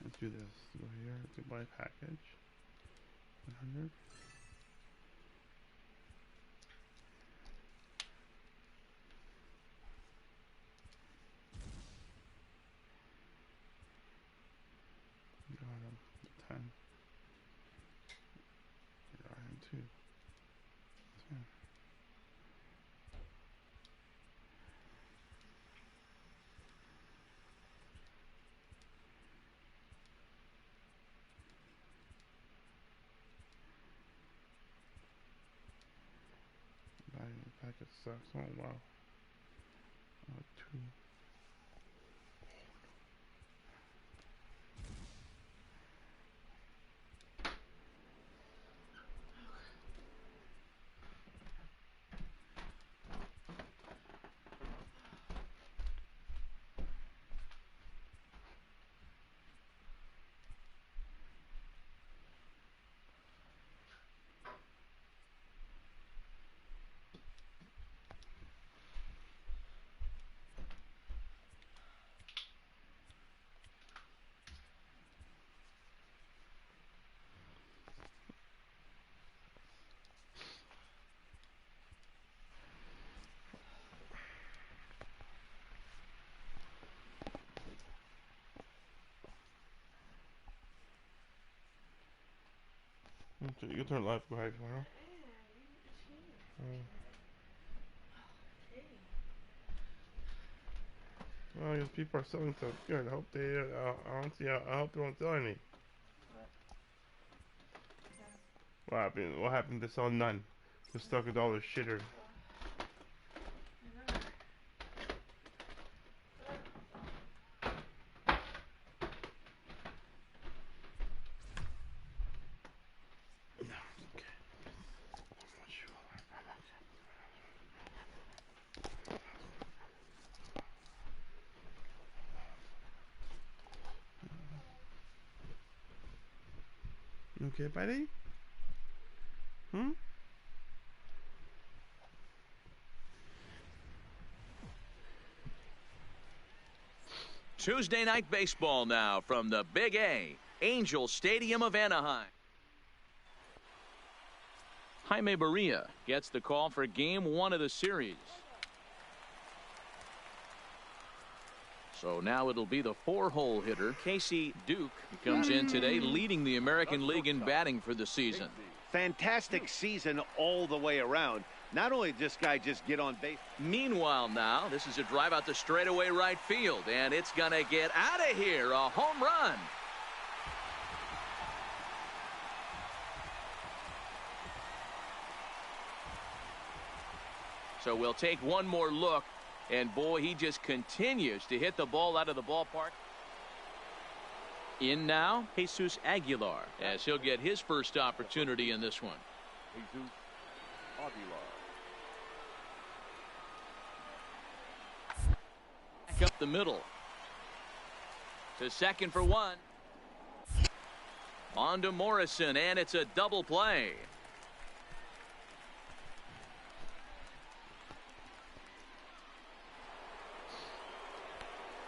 Let's do this. Go here to buy package. 100. Got him. 10. Got him too. 10. The packet sucks. Oh wow. 2. Okay, you can turn live back now. Well, I guess people are selling stuff. Good. I hope they. I don't see. I hope they don't sell any. What happened? What happened to sell none? Just stuck with all this shitter. Okay, buddy? Hmm? Tuesday night baseball now from the Big A, Angel Stadium of Anaheim. Jaime Barria gets the call for game 1 of the series. So now it'll be the 4-hole hitter, Casey Duke. He comes in today leading the American League in batting for the season. Fantastic season all the way around. Not only did this guy just get on base. Meanwhile now, this is a drive out to straightaway right field, and it's going to get out of here. A home run. So we'll take one more look. And boy, he just continues to hit the ball out of the ballpark. In now, Jesus Aguilar, as he'll get his first opportunity in this one. Jesus Aguilar. Back up the middle. To second for 1. On to Morrison, and it's a double play.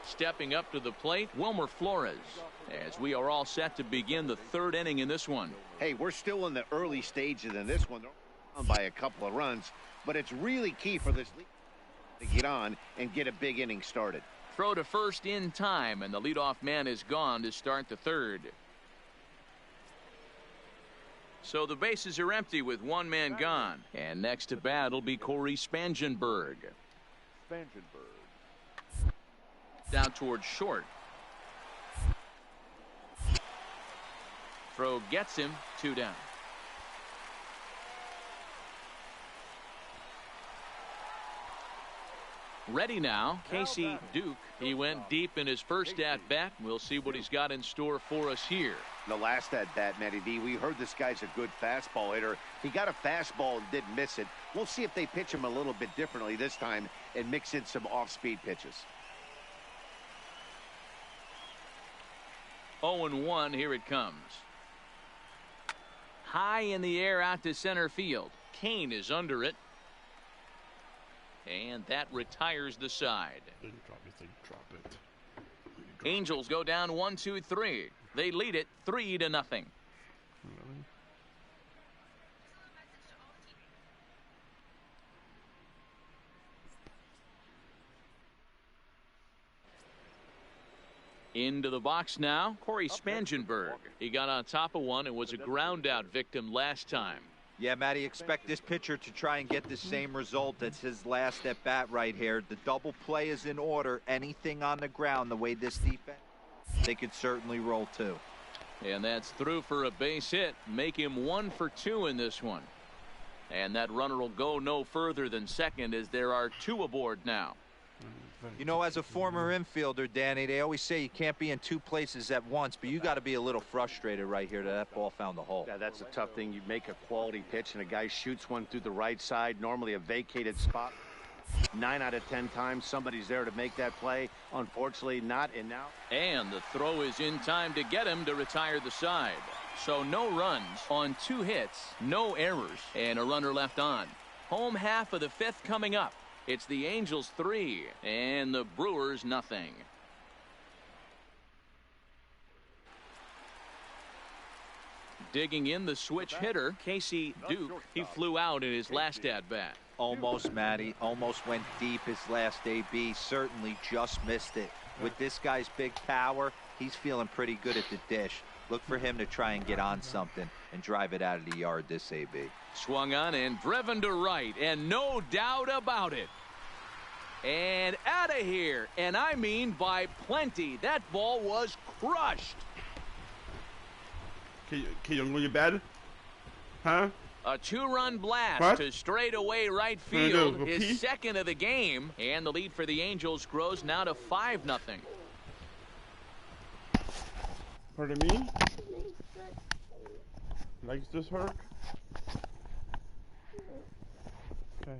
Stepping up to the plate, Wilmer Flores, as we are all set to begin the 3rd inning in this one. Hey, we're still in the early stages in this one. They're down by a couple of runs, but it's really key for this league to get on and get a big inning started. Throw to first in time, and the leadoff man is gone to start the 3rd. So the bases are empty with one man gone. And next to bat will be Corey Spangenberg. Down towards short. Throw gets him, 2 down. Ready now, Casey Duke. He went deep in his first at-bat. We'll see what he's got in store for us here. The last at-bat, Matty D, we heard this guy's a good fastball hitter. He got a fastball and didn't miss it. We'll see if they pitch him a little bit differently this time and mix in some off-speed pitches. 0-1, here it comes. High in the air out to center field. Kane is under it. And that retires the side. Drop it. Angels go down 1-2-3. They lead it 3-0. Really? Into the box now, Corey Spangenberg. He got on top of one and was a ground out victim last time. Yeah, Matty, expect this pitcher to try and get the same result. That's his last at bat right here. The double play is in order. Anything on the ground, the way this defense, they could certainly roll too. And that's through for a base hit. Make him 1 for 2 in this one. And that runner will go no further than second as there are 2 aboard now. You know, as a former infielder, Danny, they always say you can't be in 2 places at once, but you got to be a little frustrated right here that ball found the hole. Yeah, that's a tough thing. You make a quality pitch and a guy shoots one through the right side, normally a vacated spot. 9 out of 10 times somebody's there to make that play. Unfortunately not, and now. And the throw is in time to get him to retire the side. So no runs on 2 hits, no errors, and a runner left on. Home half of the 5th coming up. It's the Angels 3 and the Brewers nothing. Digging in the switch hitter, Casey Duke. He flew out in his last at-bat. Almost, Matty. Almost went deep his last AB. Certainly just missed it. With this guy's big power, he's feeling pretty good at the dish. Look for him to try and get on something and drive it out of the yard this AB. Swung on and driven to right, and no doubt about it. And out of here, and I mean by plenty. That ball was crushed. Okay, you go to bed? Huh? A 2-run blast What? to straightaway right Gonna field. go His pee? second of the game, and the lead for the Angels grows now to 5-0. Pardon me? Legs just hurt? Okay.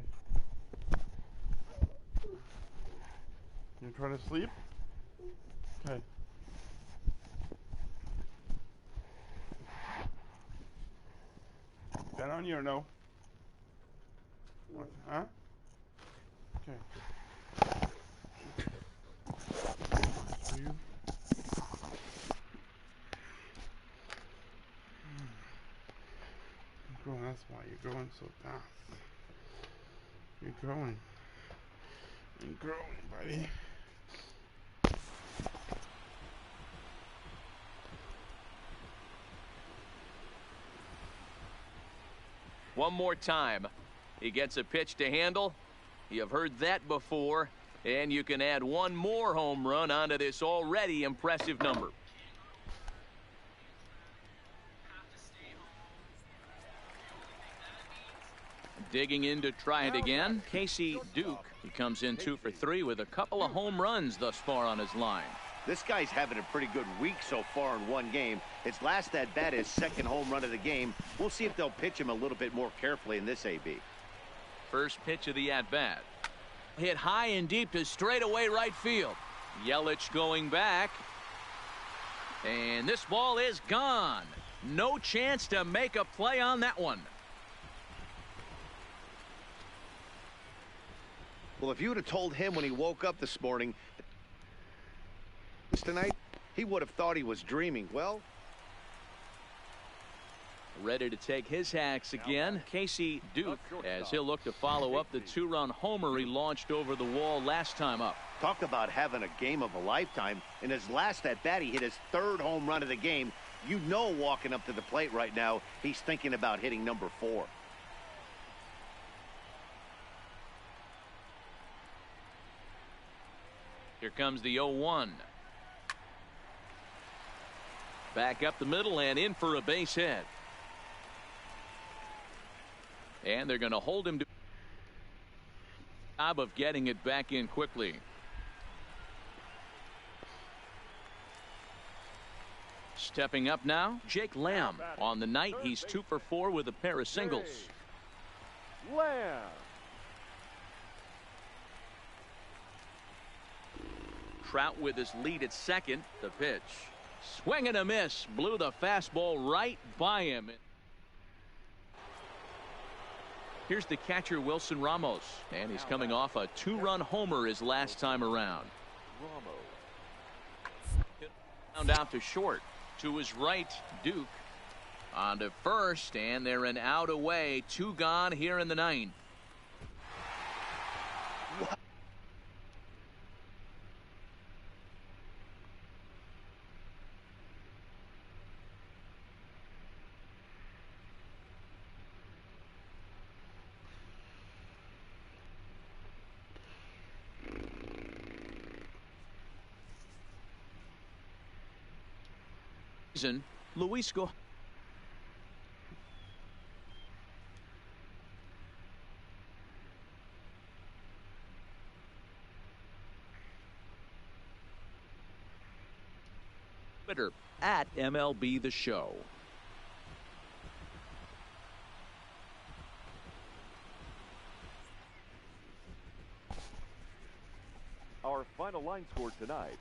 You trying to sleep? Okay. That on you or no? What, huh? Okay. For you. You're growing, that's why you're growing so fast. You're growing. You're growing, buddy. One more time. He gets a pitch to handle. You've heard that before. And you can add one more home run onto this already impressive number. Digging in to try it again, Casey Duke. He comes in 2 for 3 with a couple of home runs thus far on his line. This guy's having a pretty good week so far in one game. His last at bat, his second home run of the game. We'll see if they'll pitch him a little bit more carefully in this AB. First pitch of the at bat. Hit high and deep to straightaway right field. Yelich going back. And this ball is gone. No chance to make a play on that one. Well, if you would have told him when he woke up this morning tonight, he would have thought he was dreaming. Well, ready to take his hacks again, Casey Duke, as he'll look to follow up the 2-run homer he launched over the wall last time up. talk about having a game of a lifetime. In his last at bat, he hit his 3rd home run of the game. You know, walking up to the plate right now, he's thinking about hitting number 4. Here comes the 0-1. Back up the middle and in for a base hit. And they're going to hold him to job of getting it back in quickly. Stepping up now, Jake Lamb. On the night, he's 2 for 4 with a pair of singles. Lamb. Trout with his lead at second. The pitch. Swing and a miss. Blew the fastball right by him. Here's the catcher, Wilson Ramos. And he's coming off a 2-run homer his last time around. Round out to short. To his right, Duke. On to first, and they're an out away. 2 gone here in the 9th. Luis go. Twitter at MLB The Show. Our final line score tonight.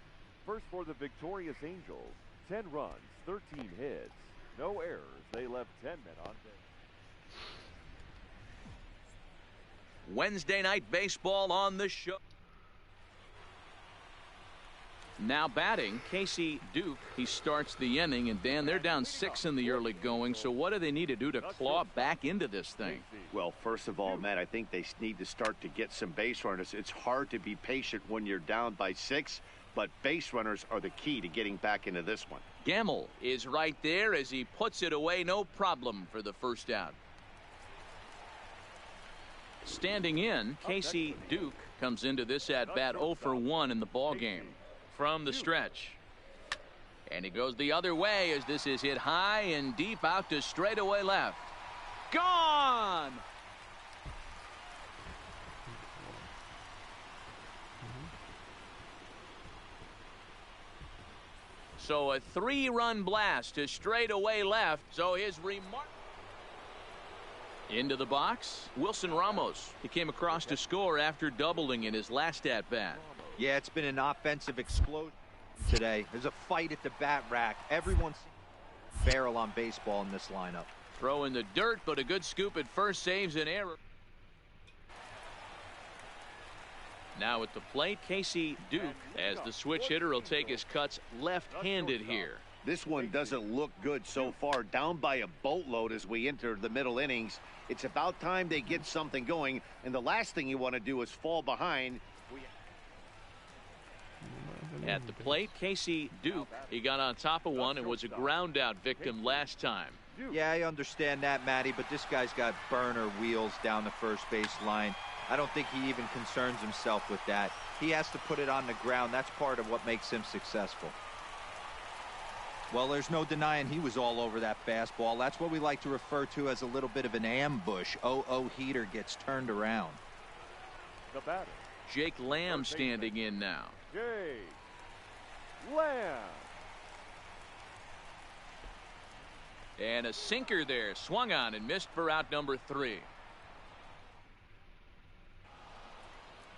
First for the victorious Angels, 10 runs, 13 hits, no errors. They left 10 men on base. Wednesday night baseball on the show. Now batting, Casey Duke. He starts the inning, and Dan, they're down 6 in the early going. So what do they need to do to claw back into this thing? Well, first of all, Matt, I think they need to start to get some base runners. It's hard to be patient when you're down by 6, but base runners are the key to getting back into this one. Gamble is right there as he puts it away, no problem for the first out. Standing in, Casey Duke comes into this at bat 0 for 1 in the ball game. From the stretch, and he goes the other way as this is hit high and deep out to straightaway left. Gone. So a 3-run blast to straightaway left. So his remark. Into the box, Wilson Ramos. He came across to score after doubling in his last at bat. Yeah, it's been an offensive explosion today. There's a fight at the bat rack. Everyone's barrel on baseball in this lineup. Throw in the dirt, but a good scoop at first saves an error. Now at the plate, Casey Duke, as the switch hitter, will take his cuts left-handed here. This one doesn't look good so far. Down by a boatload as we enter the middle innings. It's about time they get something going, and the last thing you want to do is fall behind. At the plate, Casey Duke. He got on top of one and was a ground-out victim last time. Yeah, I understand that, Matty, but this guy's got burner wheels down the first base line. I don't think he even concerns himself with that. He has to put it on the ground. That's part of what makes him successful. Well, there's no denying he was all over that fastball. That's what we like to refer to as a little bit of an ambush. Heater gets turned around. The batter, Jake Lamb standing in now. Jake Lamb. And a sinker there, swung on and missed for out number 3.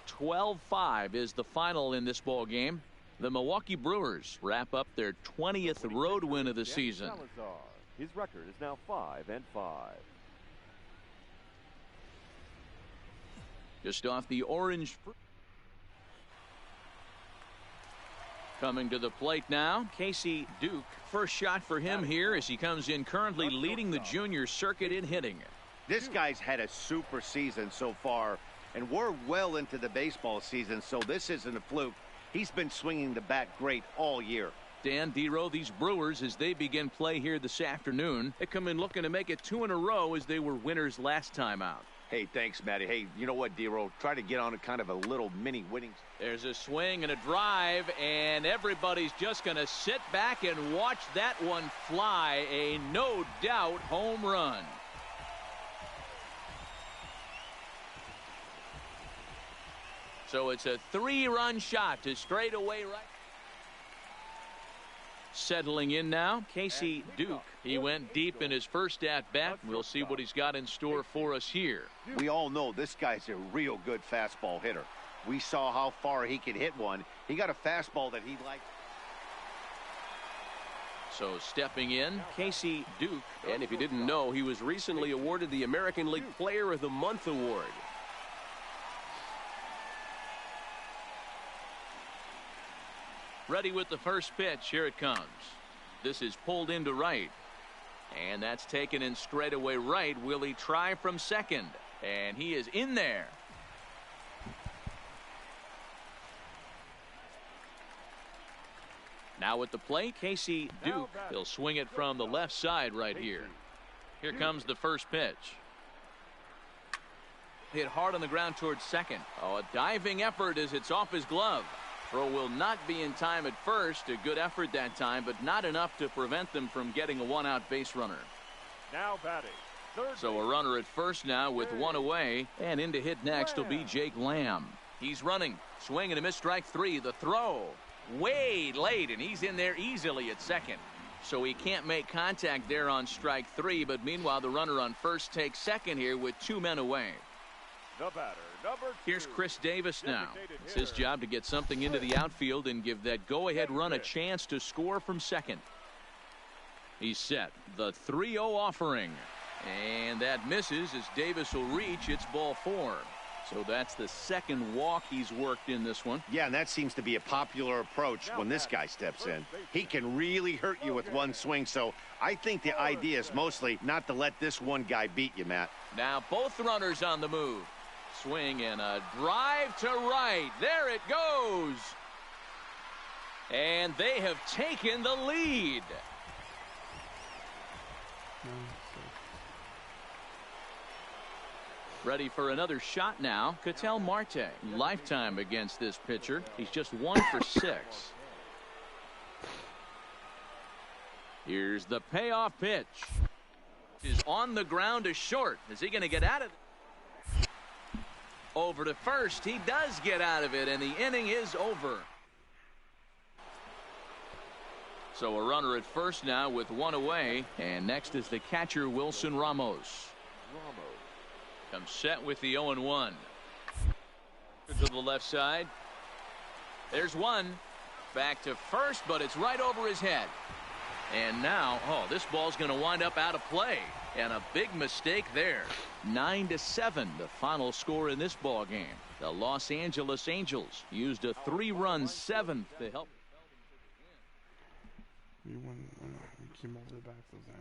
12-5 is the final in this ball game. The Milwaukee Brewers wrap up their 20th road win of the season. His record is now 5-5. Just off the orange. Coming to the plate now, Casey Duke. First shot for him here as he comes in currently leading the junior circuit in hitting. This guy's had a super season so far, and we're well into the baseball season, so this isn't a fluke. He's been swinging the bat great all year. Dan Dero, these Brewers, as they begin play here this afternoon, they come in looking to make it 2 in a row as they were winners last time out. Hey, thanks, Matty. Hey, you know what, Dero? Try to get on a kind of a little mini winning. There's a swing and a drive, and everybody's just going to sit back and watch that one fly. A no-doubt home run. So it's a 3-run shot to straightaway right. Settling in now, Casey Duke. He went deep in his first at-bat. We'll see what he's got in store for us here. We all know this guy's a real good fastball hitter. We saw how far he could hit one. He got a fastball that he liked. So stepping in, Casey Duke. And if you didn't know, he was recently awarded the American League Player of the Month award. Ready with the first pitch. Here it comes. This is pulled into right. And that's taken in straightaway right. Will he try from second? And he is in there. Now at the plate, Casey Duke. He'll swing it from the left side right here. Here comes the first pitch. Hit hard on the ground towards second. Oh, a diving effort as it's off his glove. Throw will not be in time at first. A good effort that time, but not enough to prevent them from getting a one-out base runner. Now batting. So a runner at first now with one away, and in to hit next will be Jake Lamb. He's running, swing and a miss, strike three. The throw way late, and he's in there easily at second. So he can't make contact there on strike three, but meanwhile the runner on first takes second here with two men away. The batter, number 2. Here's Chris Davis now. It's his job to get something into the outfield and give that go-ahead run a chance to score from second. He's set. The 3-0 offering. And that misses as Davis will reach. It's ball 4. So that's the second walk he's worked in this one. Yeah, and that seems to be a popular approach when this guy steps in. He can really hurt you with one swing, so I think the idea is mostly not to let this one guy beat you, Matt. Now both runners on the move. Swing and a drive to right. There it goes. And they have taken the lead. Ready for another shot now. Ketel Marte. Lifetime against this pitcher. He's just 1 for 6. Here's the payoff pitch. Is on the ground to short. Is he going to get out of it? Over to first. He does get out of it, and the inning is over. So a runner at first now with one away, and next is the catcher Wilson Ramos. Comes set with the 0-1. To the left side. There's one. Back to first, but it's right over his head. And now, this ball's going to wind up out of play. And a big mistake there. 9-7, the final score in this ball game. The Los Angeles Angels used a 3-run 7th to help. We came all the way back to that.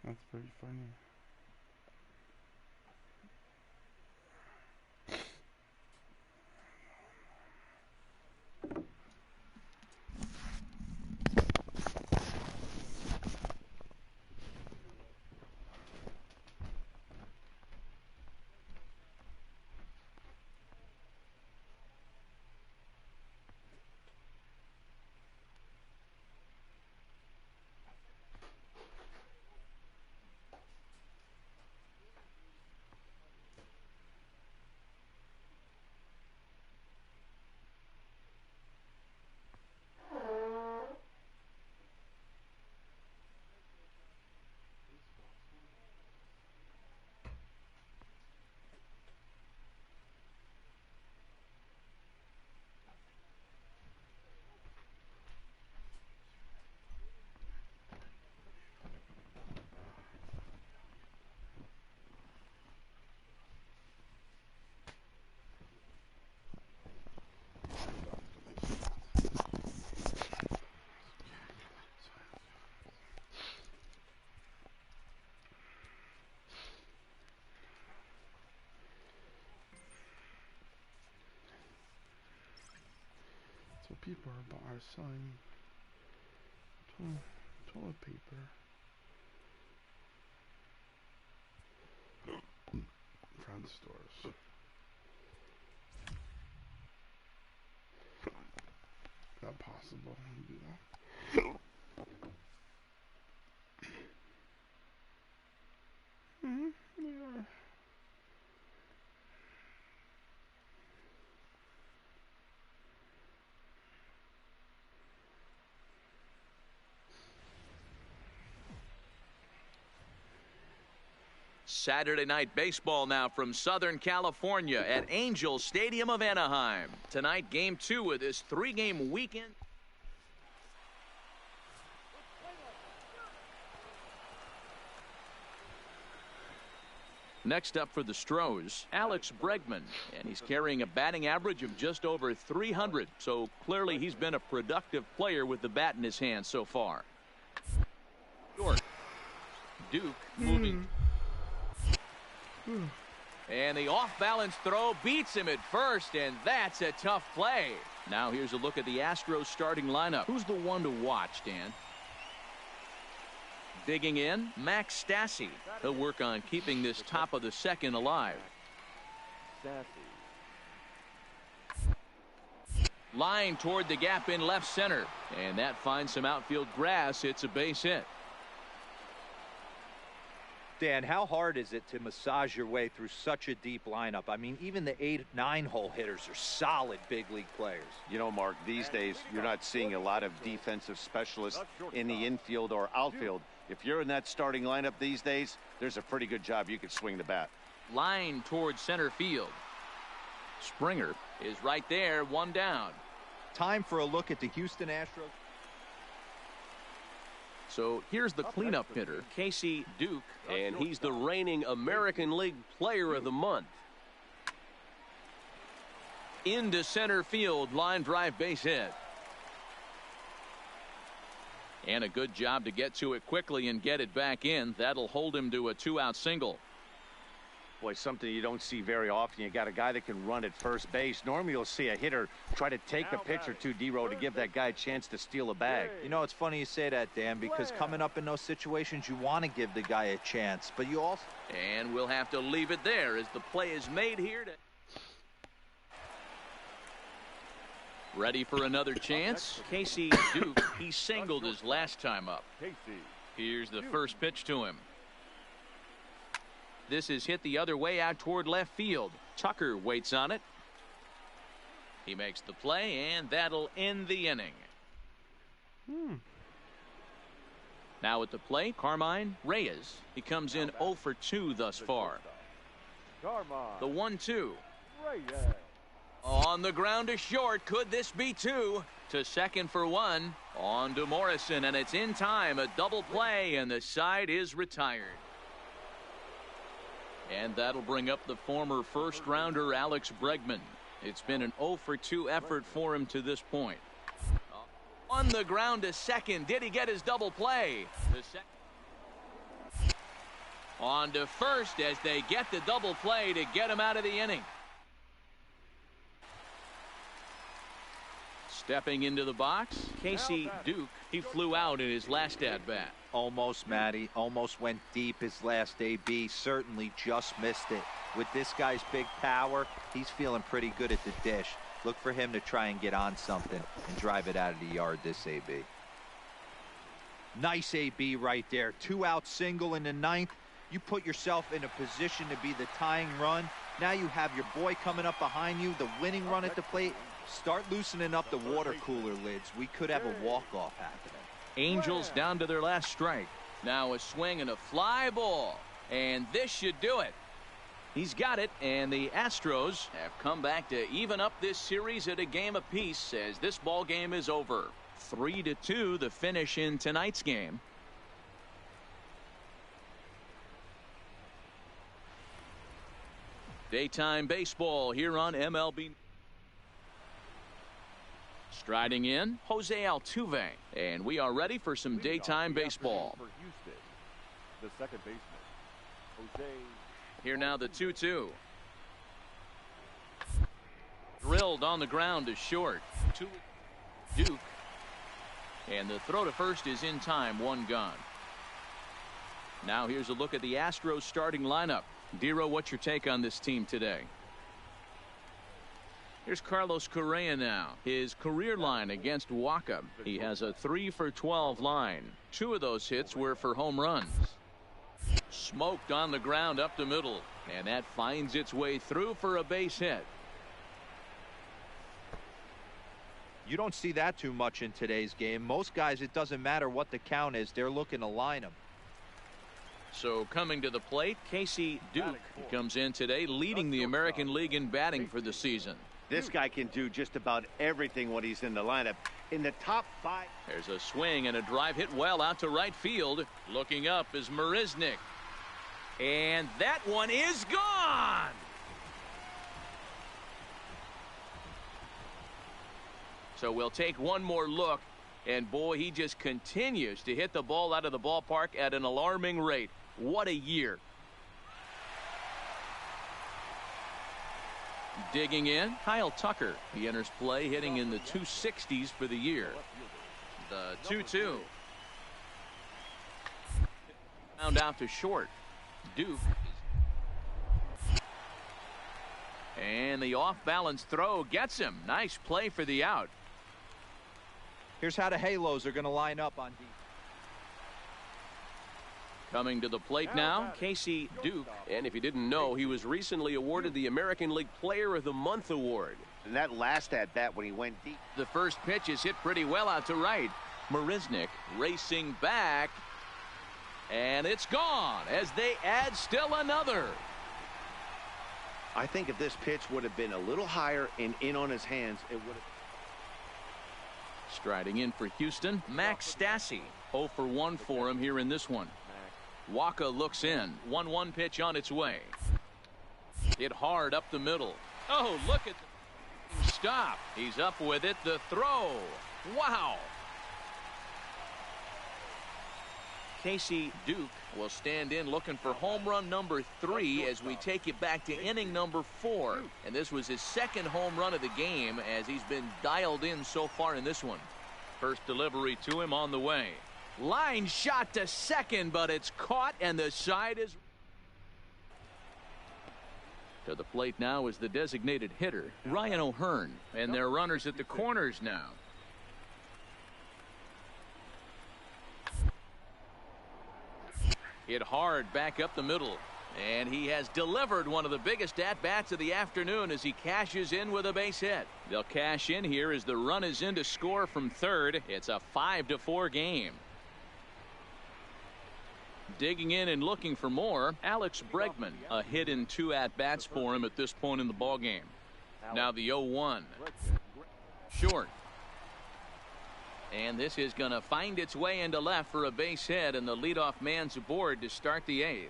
That's pretty funny. So people are selling toilet paper from stores. Is that possible to do that? They are. Saturday night baseball now from Southern California at Angels Stadium of Anaheim. Tonight, game 2 of this 3-game weekend. Next up for the Stros, Alex Bregman, and he's carrying a batting average of just over 300, so clearly he's been a productive player with the bat in his hand so far. Short. Duke moving. And the off-balance throw beats him at first, and that's a tough play. Now here's a look at the Astros starting lineup. Who's the one to watch, Dan? Digging in, Max Stassi. He'll work on keeping this top of the second alive. Line toward the gap in left center, and that finds some outfield grass. It's a base hit. Dan, how hard is it to massage your way through such a deep lineup? I mean, even the 8-9 hole hitters are solid big league players. You know, Mark, these days you're not seeing a lot of defensive specialists in the infield or outfield. If you're in that starting lineup these days, there's a pretty good job you could swing the bat. Line towards center field. Springer is right there, one down. Time for a look at the Houston Astros. So here's the cleanup hitter, Casey Duke. And he's the reigning American League Player of the Month. Into center field, line drive base hit. And a good job to get to it quickly and get it back in. That'll hold him to a 2-out single. Boy, something you don't see very often. You got a guy that can run at first base. Normally you'll see a hitter try to take a pitch or two, D-Row, to give that guy a chance to steal a bag. You know, it's funny you say that, Dan, because coming up in those situations, you want to give the guy a chance, but you also... And we'll have to leave it there as the play is made here. Ready for another chance? Casey Duke, he singled his last time up. Here's the first pitch to him. This is hit the other way out toward left field. Tucker waits on it. He makes the play, and that'll end the inning. Now at the plate, Carmine Reyes. He comes in 0 for 2 thus far. The 1-2. On the ground to short. Could this be 2? To second for 1. On to Morrison, and it's in time. A double play, and the side is retired. And that'll bring up the former first-rounder Alex Bregman. It's been an 0 for 2 effort for him to this point. On the ground to second. Did he get his double play? On to first as they get the double play to get him out of the inning. Stepping into the box, Casey Duke. He flew out in his last at-bat. Almost, Matty. Almost went deep his last AB. Certainly just missed it. With this guy's big power, he's feeling pretty good at the dish. Look for him to try and get on something and drive it out of the yard this AB. Nice AB right there. 2-out single in the 9th. You put yourself in a position to be the tying run. Now you have your boy coming up behind you, the winning run at the plate. Start loosening up the water cooler lids. We could have a walk-off happening. Angels down to their last strike. Now a swing and a fly ball. And this should do it. He's got it, and the Astros have come back to even up this series at a game apiece as this ball game is over. 3-2 the finish in tonight's game. Daytime baseball here on MLB. Striding in, Jose Altuve, and we are ready for some daytime baseball. For Houston, the second baseman, Jose. Here now the 2-2. Drilled on the ground to short. To Duke. And the throw to first is in time, 1 gone. Now here's a look at the Astros starting lineup. Dero, what's your take on this team today? Here's Carlos Correa now. His career line against Waka. He has a 3 for 12 line. 2 of those hits were for home runs. Smoked on the ground up the middle. And that finds its way through for a base hit. You don't see that too much in today's game. Most guys, it doesn't matter what the count is. They're looking to line them. So coming to the plate, Casey Duke comes in today leading the American League in batting for the season. This guy can do just about everything when he's in the lineup. In the top 5. There's a swing and a drive hit well out to right field. Looking up is Marisnick. And that one is gone. So we'll take one more look. And boy, he just continues to hit the ball out of the ballpark at an alarming rate. What a year. Digging in, Kyle Tucker. He enters play hitting in the 260s for the year. The 2-2. Found out to short. Duke. And the off-balance throw gets him. Nice play for the out. Here's how the Halos are going to line up on defense. Coming to the plate now, Casey Duke. And if you didn't know, he was recently awarded the American League Player of the Month award. And that last at-bat when he went deep. The first pitch is hit pretty well out to right. Marisnick racing back. And it's gone as they add still another. I think if this pitch would have been a little higher and in on his hands, it would have. Striding in for Houston, Max Stassi. 0 for 1 for him here in this one. Waka looks in. 1-1 pitch on its way. Hit hard up the middle. Oh, look at the stop. He's up with it. The throw. Wow. Casey Duke will stand in looking for home run number 3 as we take it back to inning number 4. And this was his second home run of the game as he's been dialed in so far in this one. First delivery to him on the way. Line shot to second, but it's caught and the side is. To the plate now is the designated hitter, Ryan O'Hearn. And they're runners at the corners now. Hit hard back up the middle. And he has delivered one of the biggest at-bats of the afternoon as he cashes in with a base hit. They'll cash in here as the run is in to score from third. It's a 5-4 game. Digging in and looking for more, Alex Bregman. A hit in 2 at-bats for him at this point in the ballgame. Now the 0-1. Short. And this is going to find its way into left for a base hit, and the leadoff man's aboard to start the 8th.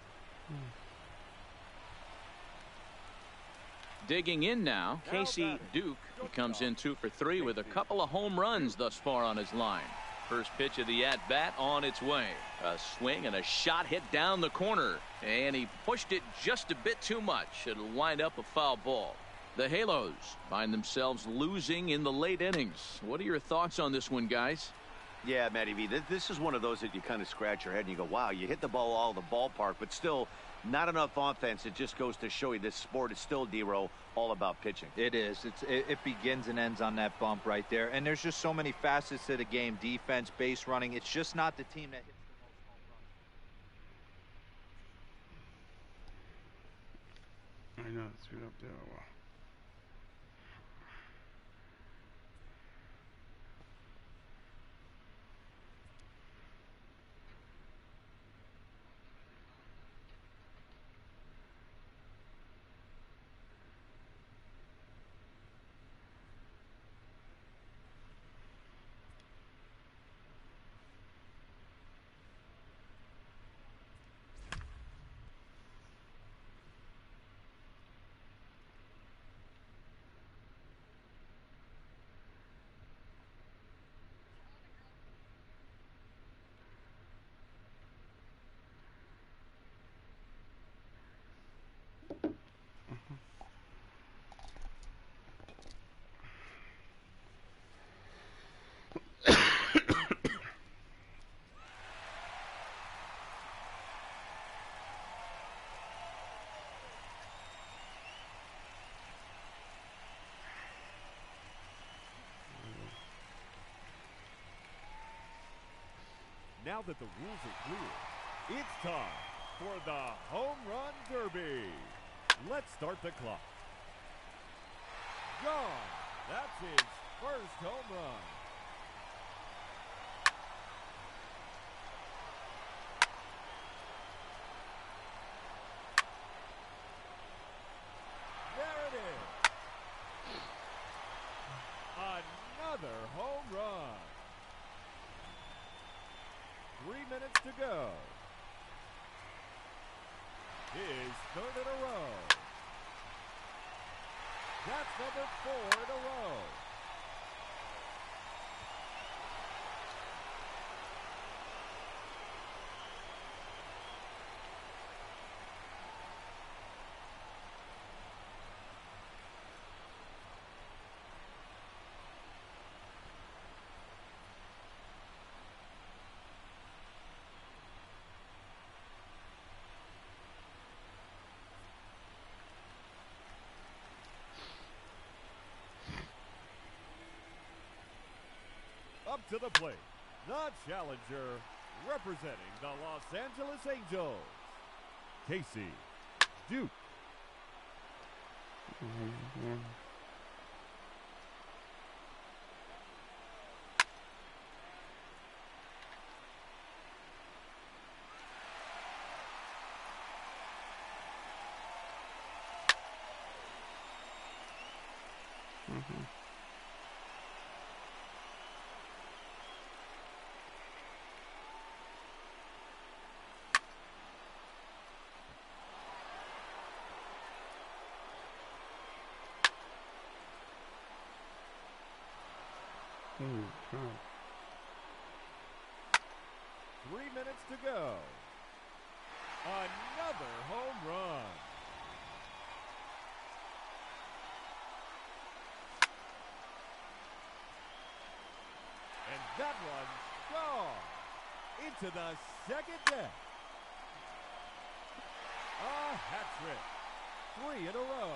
Digging in now, Casey Duke. He comes in 2 for 3 with a couple of home runs thus far on his line. First pitch of the at-bat on its way. A swing and a shot hit down the corner, and he pushed it just a bit too much. It'll wind up a foul ball. The Halos find themselves losing in the late innings. What are your thoughts on this one, guys? Yeah, Matty V, this is one of those that you kind of scratch your head and you go, wow, you hit the ball all the ballpark, but still not enough offense. It just goes to show you this sport is still, D-Row, all about pitching. It is. It begins and ends on that bump right there. And there's just so many facets to the game. Defense, base running. It's just not the team that hits the most home runs. I know, it's been up there a while. Now that the rules are clear, it's time for the Home Run Derby. Let's start the clock. John, that's his first home run. minutes to go. His third in a row. That's number 4 in a row. Up to the plate, the challenger, representing the Los Angeles Angels, Casey Duke. Holy cow. 3 minutes to go. Another home run. And that one's gone into the second deck. A hat trick. 3 in a row.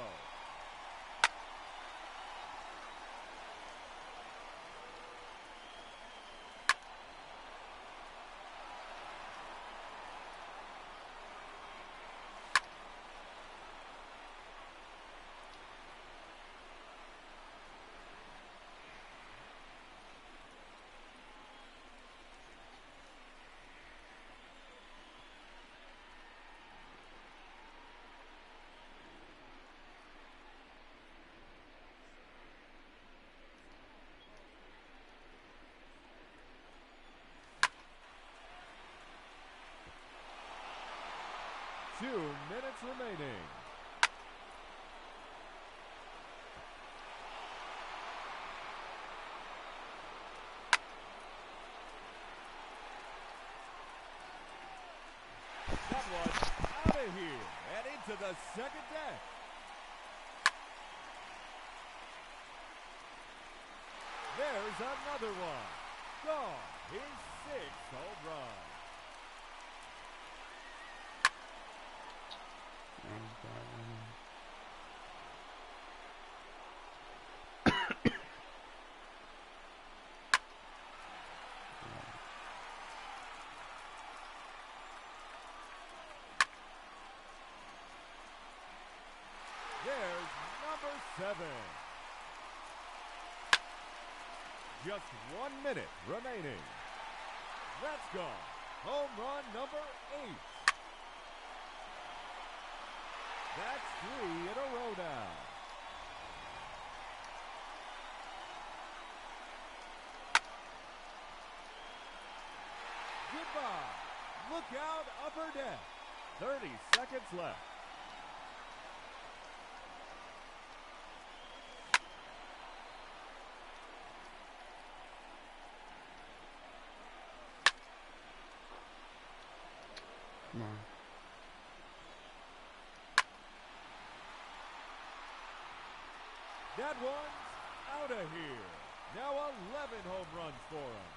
Two minutes remaining. That one out of here and into the second deck. There's another one. Gone. His 6th home run. There's number 7. Just 1 minute remaining. That's gone. Home run number 8. That's 3 in a row now. Goodbye. Look out, upper deck. 30 seconds left. Come on. That one's out of here. Now 11 home runs for him.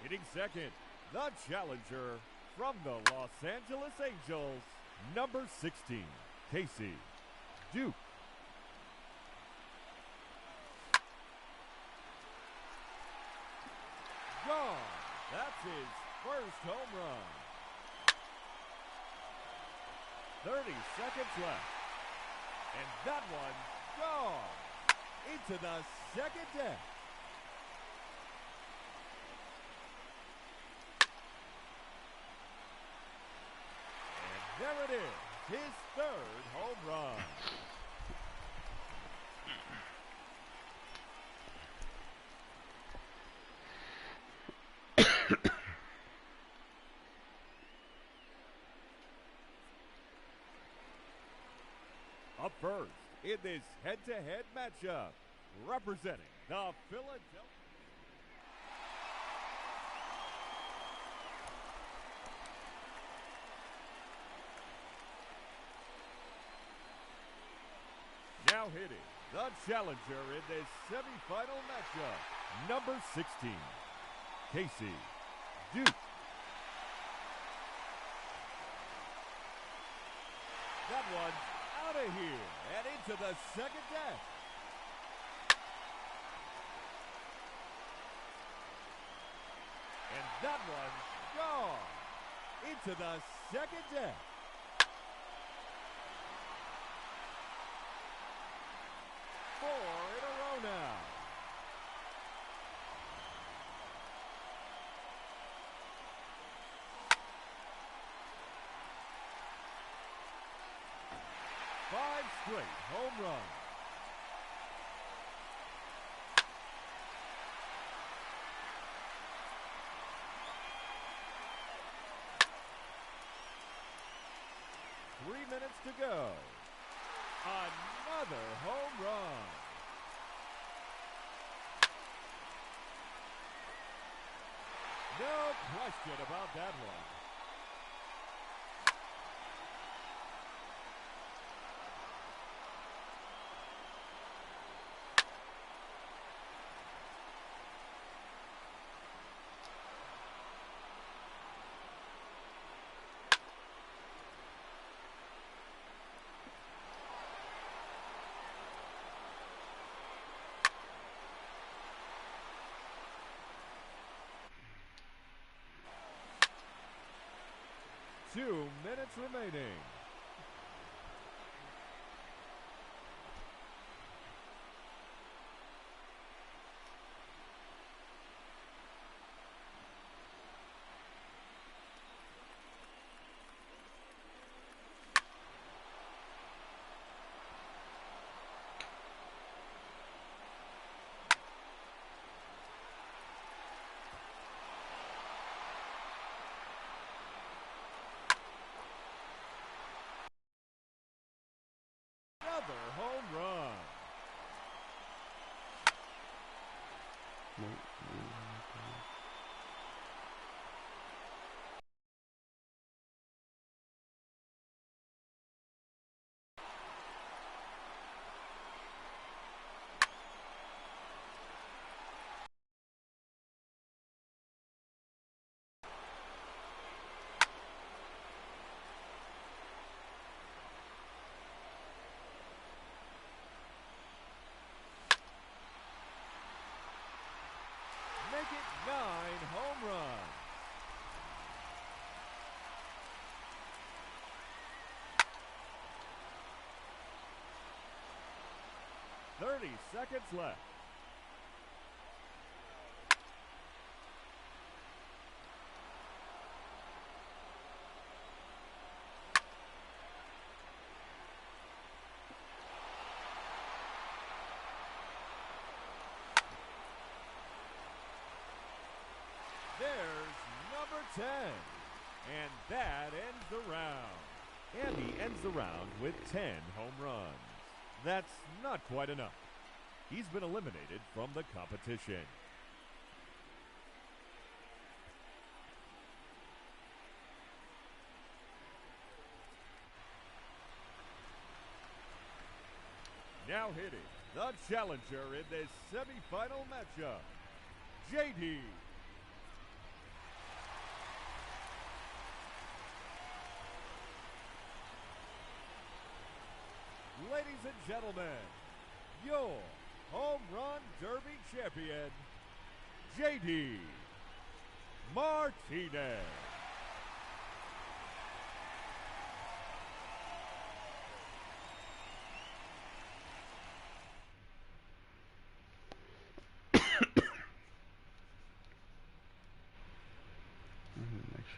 Hitting second, the challenger from the Los Angeles Angels, number 16, Casey Duke. Gone. That's his first home run. 30 seconds left. And that one gone into the second deck. And there it is, his third home run. Up first in this head-to-head matchup, representing the Philadelphia. Now hitting the challenger in this semifinal matchup, number 16, Casey Duke. That one's out of here and into the second deck. And that one's gone into the second deck. Four in a row now. Five straight home runs. Minutes to go. Another home run. No question about that one. Two minutes remaining. Another home run. Make it 9 home runs. .30 seconds left. There's number 10. And that ends the round. And he ends the round with 10 home runs. That's not quite enough. He's been eliminated from the competition. Now hitting the challenger in this semifinal matchup, JD. Ladies and gentlemen, your Home Run Derby champion, JD Martinez.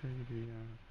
shady ass.